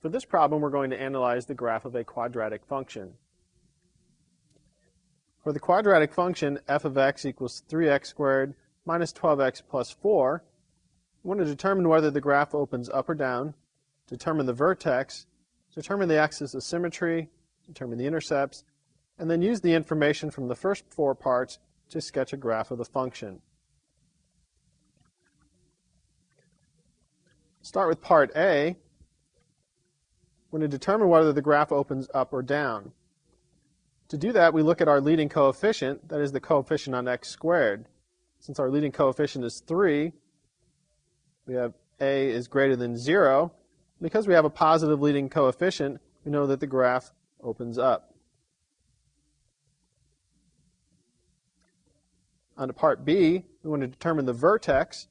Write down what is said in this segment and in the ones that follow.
For this problem, we're going to analyze the graph of a quadratic function. For the quadratic function f of x equals 3x squared minus 12x plus 4, we want to determine whether the graph opens up or down, determine the vertex, determine the axis of symmetry, determine the intercepts, and then use the information from the first four parts to sketch a graph of the function. Start with part A. We're going to determine whether the graph opens up or down. To do that, we look at our leading coefficient, that is the coefficient on x squared. Since our leading coefficient is 3, we have a is greater than 0. Because we have a positive leading coefficient, we know that the graph opens up. On to part B, we want to determine the vertex.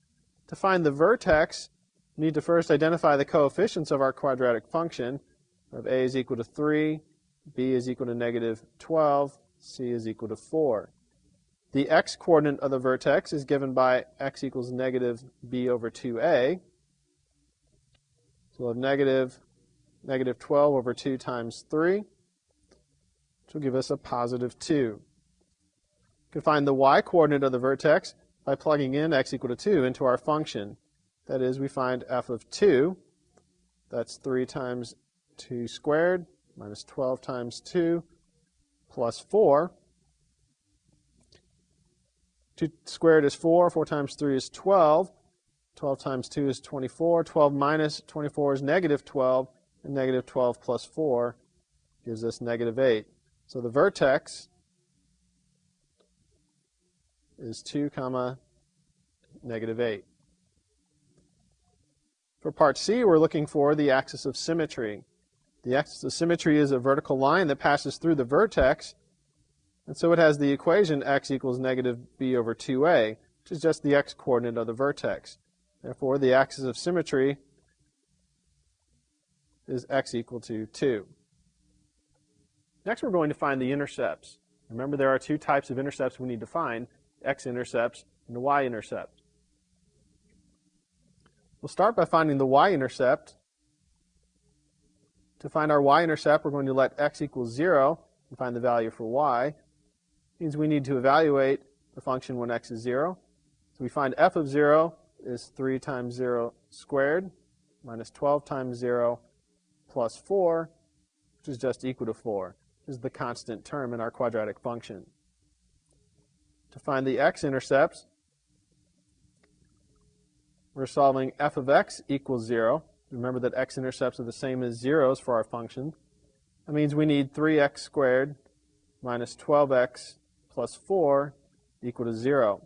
To find the vertex, we need to first identify the coefficients of our quadratic function. We have a is equal to 3, b is equal to negative 12, c is equal to 4. The x-coordinate of the vertex is given by x equals negative b over 2a. So we'll have negative 12 over 2 times 3, which will give us a positive 2. We can find the y-coordinate of the vertex by plugging in x equal to 2 into our function. That is, we find f of 2. That's 3 times 2 squared minus 12 times 2 plus 4. 2 squared is 4. 4 times 3 is 12. 12 times 2 is 24. 12 minus 24 is negative 12. And negative 12 plus 4 gives us negative 8. So the vertex is 2, negative 8. For part C, we're looking for the axis of symmetry. The axis of symmetry is a vertical line that passes through the vertex, and so it has the equation x equals negative b over 2a, which is just the x-coordinate of the vertex. Therefore, the axis of symmetry is x equal to 2. Next, we're going to find the intercepts. Remember, there are two types of intercepts we need to find, x-intercepts and the y-intercept. We'll start by finding the y-intercept. To find our y-intercept, we're going to let x equals 0 and find the value for y. It means we need to evaluate the function when x is 0. So we find f of 0 is 3 times 0 squared minus 12 times 0 plus 4, which is just equal to 4. This is the constant term in our quadratic function. To find the x-intercepts, we're solving f of x equals 0. Remember that x-intercepts are the same as zeros for our function. That means we need 3x squared minus 12x plus 4 equal to 0.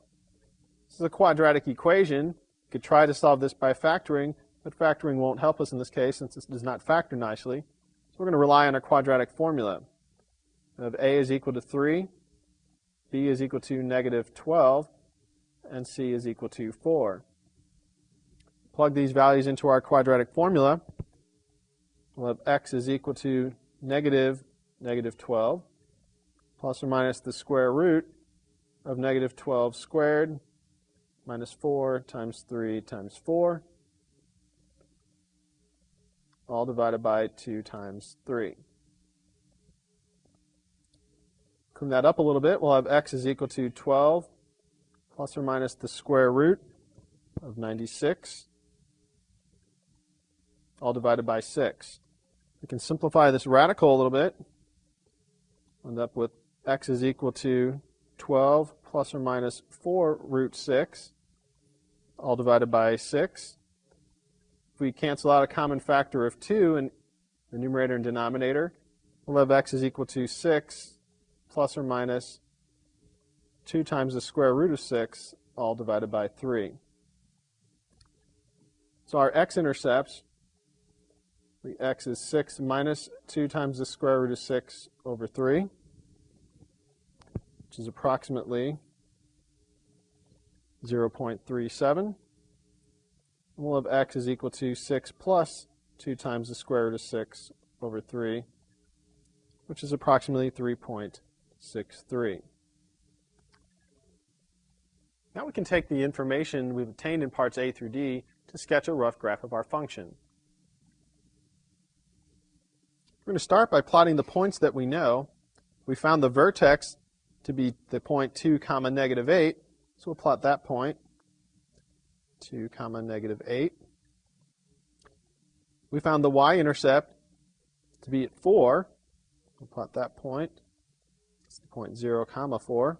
This is a quadratic equation. You could try to solve this by factoring, but factoring won't help us in this case since this does not factor nicely. So we're going to rely on our quadratic formula. We have a is equal to 3, b is equal to negative 12, and c is equal to 4. Plug these values into our quadratic formula. We'll have x is equal to negative 12 plus or minus the square root of negative 12 squared minus 4 times 3 times 4, all divided by 2 times 3. Clean that up a little bit. We'll have x is equal to 12 plus or minus the square root of 96, all divided by 6. We can simplify this radical a little bit. End up with x is equal to 12 plus or minus 4 root 6, all divided by 6. If we cancel out a common factor of 2 in the numerator and denominator, we'll have x is equal to 6 plus or minus 2 times the square root of 6, all divided by 3. So our x-intercepts, the x is 6 minus 2 times the square root of 6 over 3, which is approximately 0.37. And we'll have x is equal to 6 plus 2 times the square root of 6 over 3, which is approximately 3.63. Now we can take the information we've obtained in parts A through D to sketch a rough graph of our function. going to start by plotting the points that we know. We found the vertex to be the point 2, comma, negative 8. So we'll plot that point, 2, comma, negative 8. We found the y-intercept to be at 4. We'll plot that point. It's the point 0, comma, 4.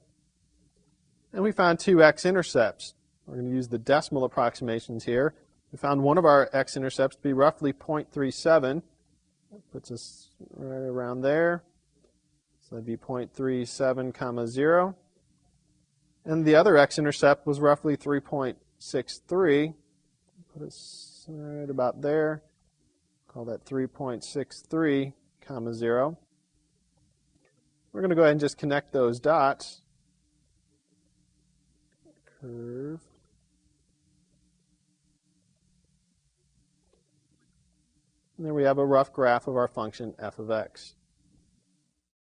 And we found two x-intercepts. We're going to use the decimal approximations here. We found one of our x-intercepts to be roughly 0.37. That puts us right around there. So that'd be 0.37, comma, 0. And the other x-intercept was roughly 3.63. Put us right about there. Call that 3.63, comma, 0. We're going to go ahead and just connect those dots. Curve. And there we have a rough graph of our function f of x.